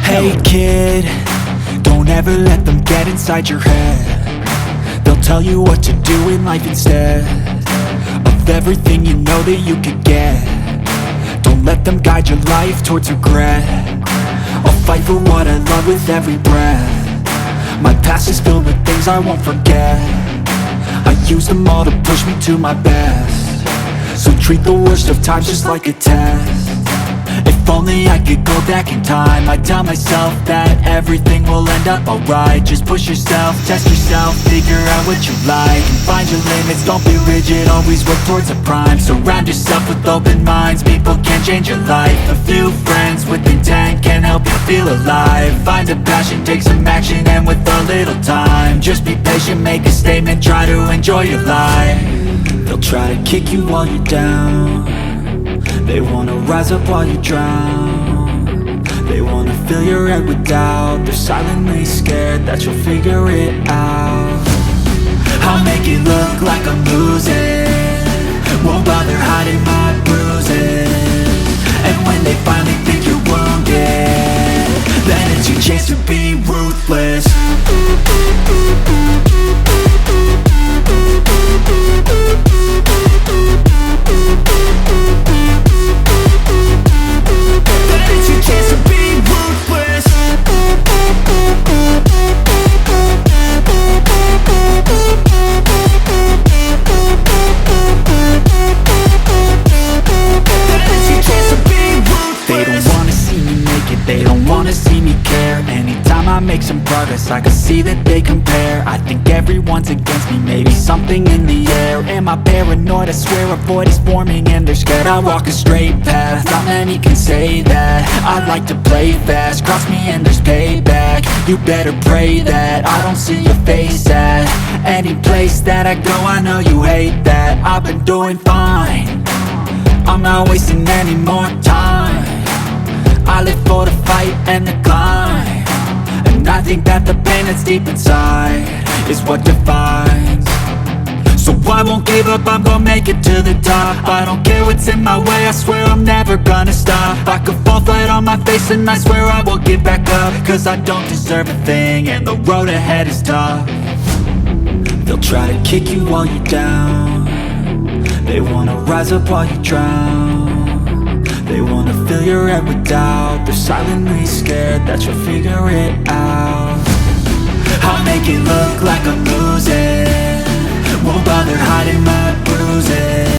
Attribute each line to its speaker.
Speaker 1: Hey kid, don't ever let them get inside your head. They'll tell you what to do in life instead of everything you know that you could get. Don't let them guide your life towards regret. I'll fight for what I love with every breath. My past is filled with things I won't forget. I use them all to push me to my best. So treat the worst of times just like a test. If only I could go back in time, I'd tell myself that everything will end up alright. Just push yourself, test yourself, figure out what you like, and find your limits, don't be rigid, always work towards a prime. Surround yourself with open minds, people can change your life. A few friends with intent can help you feel alive. Find a passion, take some action, and with a little time, just be patient, make a statement, try to enjoy your life. They'll try to kick you while you're down. They wanna rise up while you drown. They wanna fill your head with doubt. They're silently scared that you'll figure it out. I'll make it look like I'm losing, won't bother hiding my bruises. And when they finally think you're wounded, then it's your chance to be ruthless. They don't wanna see me care. Anytime I make some progress, I can see that they compare. I think everyone's against me, maybe something in the air. Am I paranoid? I swear a void is forming and they're scared I walk a straight path. Not many can say that. I like to play fast, cross me and there's payback. You better pray that I don't see your face at any place that I go. I know you hate that. I've been doing fine, I'm not wasting any more time. I live for the fight and the climb, and I think that the pain that's deep inside is what defines. So I won't give up, I'm gonna make it to the top. I don't care what's in my way, I swear I'm never gonna stop. I could fall flat on my face and I swear I will get back up, cause I don't deserve a thing and the road ahead is tough. They'll try to kick you while you're down. They wanna rise up while you drown. They wanna fill your head with doubt. They're silently scared that you'll figure it out. I'll make it look like I'm losing, won't bother hiding my bruises.